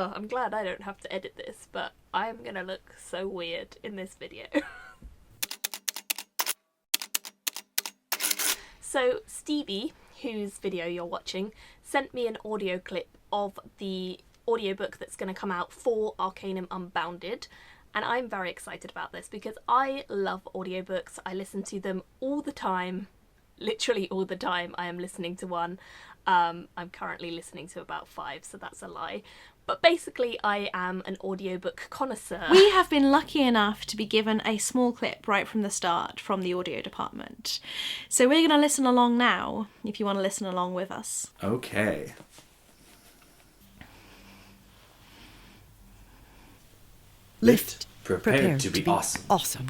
Oh, I'm glad I don't have to edit this, but I'm gonna look so weird in this video. So Stevie, whose video you're watching, sent me an audio clip of the audiobook that's going to come out for Arcanum Unbounded, and I'm very excited about this because I love audiobooks. I listen to them all the time, literally all the time. I am listening to one. I'm currently listening to about 5, so that's a lie. But basically, I am an audiobook connoisseur. We have been lucky enough to be given a small clip right from the start from the audio department. So we're going to listen along now, if you want to listen along with us. Okay. Lift, prepared to be awesome.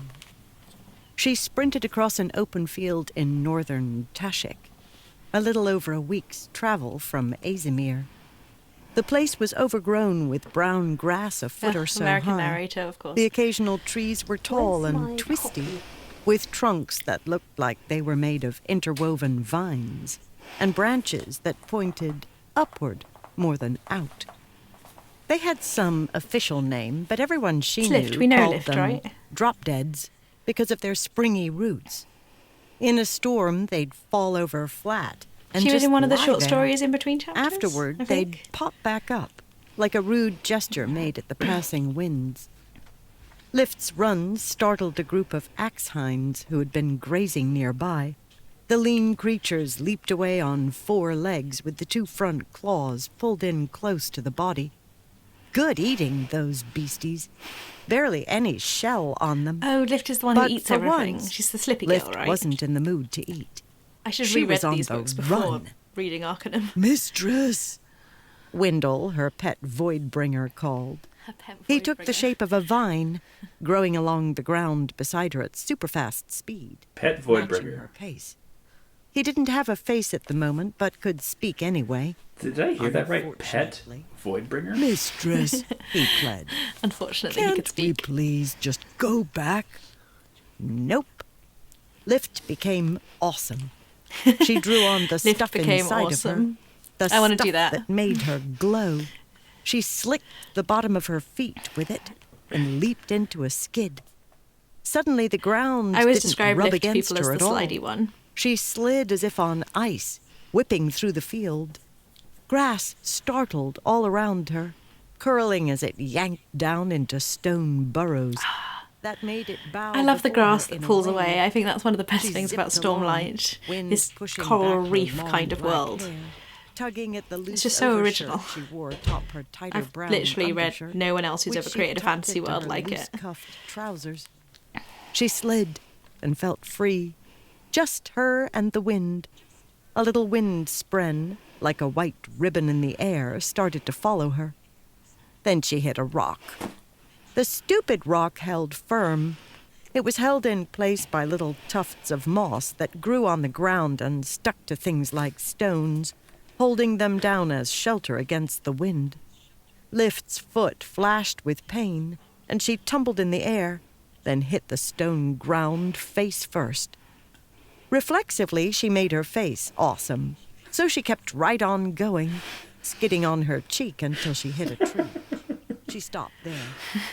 She sprinted across an open field in northern Tashik, a little over a week's travel from Azimir. The place was overgrown with brown grass a foot or so American high. narrator, of course. The occasional trees were tall and twisty, with trunks that looked like they were made of interwoven vines, and branches that pointed upward more than out. They had some official name, but everyone she Lift. knew We know called Lift, them right? drop-deads because of their springy roots. In a storm, they'd fall over flat. And She was just in one of the lie short there. stories in between chapters. Afterward, I they'd think. pop back up, like a rude gesture made at the passing winds. Lift's runs startled a group of axe hinds who had been grazing nearby. The lean creatures leaped away on 4 legs with the 2 front claws pulled in close to the body. Good eating, those beasties. Barely any shell on them. Oh, Lift is the one But who eats for everything. once, She's the slippy Lift girl, right? wasn't in the mood to eat. I should have She reread was on these the books before run. reading Arcanum. Mistress! Windle, her pet Voidbringer, called. He took the shape of a vine, growing along the ground beside her at super-fast speed. Pet matching Voidbringer. her pace. He didn't have a face at the moment, but could speak anyway. Did I hear that right? Pet Unfortunately. Voidbringer? Mistress, he pled. Unfortunately, he could Can't we speak. please just go back? Nope. Lift became awesome. She drew on the Lift stuff became inside awesome. of her. The I wanna stuff do that. made her glow. She slicked the bottom of her feet with it and leaped into a skid. Suddenly the ground I always didn't describe rub Lift to against people as her the at all. slidey one. She slid as if on ice, whipping through the field. Grass startled all around her, curling as it yanked down into stone burrows. That made it bow I love the before her grass that in a pulls way. away. I think that's one of the best She things about zipped along, Stormlight. wind This pushing coral back her reef long kind of black world. hair, tugging at the loose just so overshirt original. She wore atop her tighter I've brown literally read undershirt, no one else who's which ever she created a tucked fantasy into world her like it. loose-cuffed trousers. She slid and felt free, just her and the wind. A little wind spren, like a white ribbon in the air, started to follow her. Then she hit a rock. The stupid rock held firm. It was held in place by little tufts of moss that grew on the ground and stuck to things like stones, holding them down as shelter against the wind. Lift's foot flashed with pain, and she tumbled in the air, then hit the stone ground face first. Reflexively, she made her face awesome, so she kept right on going, skidding on her cheek until she hit a tree. She stopped there,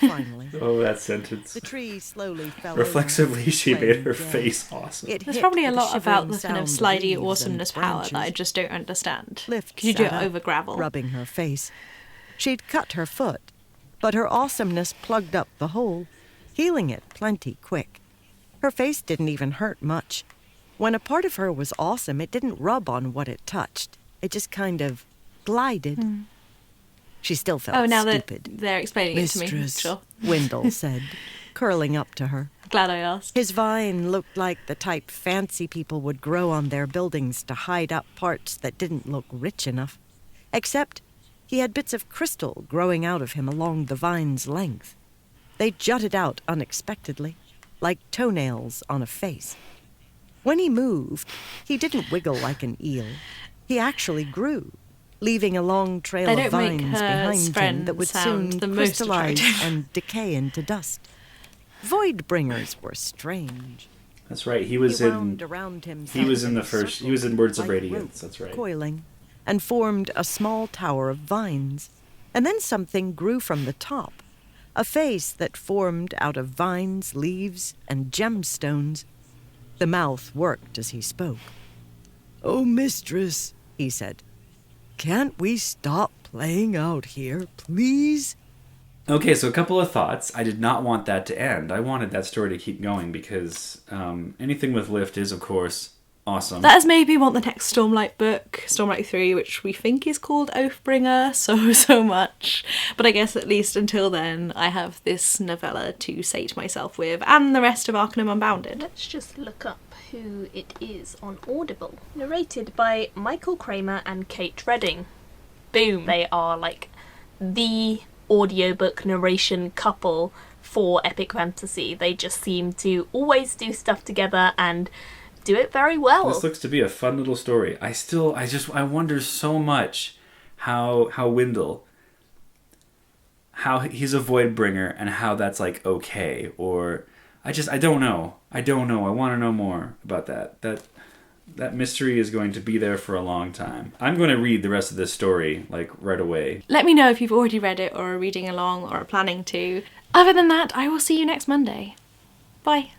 finally. Oh, that sentence. The tree slowly fell Reflexively, over, she made playing her dead. face awesome. It There's hit probably a with lot about shivering the kind of sound slidey leaves awesomeness and power that I branches. just don't understand. Lift Could you do it sat up, over gravel? rubbing her face. She'd cut her foot, but her awesomeness plugged up the hole, healing it plenty quick. Her face didn't even hurt much. When a part of her was awesome, it didn't rub on what it touched. It just kind of glided. She still felt Oh, now that stupid. they're explaining it to me. Mistress, Sure. Windle said, curling up to her. Glad I asked. His vine looked like the type fancy people would grow on their buildings to hide up parts that didn't look rich enough. Except he had bits of crystal growing out of him along the vine's length. They jutted out unexpectedly, like toenails on a face. When he moved, he didn't wiggle like an eel. He actually grew, leaving a long trail They of don't make vines her behind him friend that would sound soon the most crystallize attractive. and decay into dust. Voidbringers were strange. That's right. He was wound in. around himself He was in the a first. He circle was in Words of like Radiance. rope That's right. coiling, and formed a small tower of vines. And then something grew from the top, a face that formed out of vines, leaves, and gemstones. The mouth worked as he spoke. "Oh, mistress," he said, "can't we stop playing out here, please?" Okay, so a couple of thoughts. I did not want that to end. I wanted that story to keep going because anything with lift is, of course, awesome. That has made me want the next Stormlight book, Stormlight 3, which we think is called Oathbringer, so much. But I guess at least until then, I have this novella to sate myself with, and the rest of Arcanum Unbounded. Let's just look up who it is on Audible. Narrated by Michael Kramer and Kate Redding. Boom! They are like the audiobook narration couple for epic fantasy. They just seem to always do stuff together and do it very well. This looks to be a fun little story. I wonder so much how Wendell, how he's a void bringer and how that's like okay, or I don't know. I want to know more about that. That mystery is going to be there for a long time. I'm going to read the rest of this story, like, right away. Let me know if you've already read it or are reading along or are planning to. Other than that, I will see you next Monday. Bye.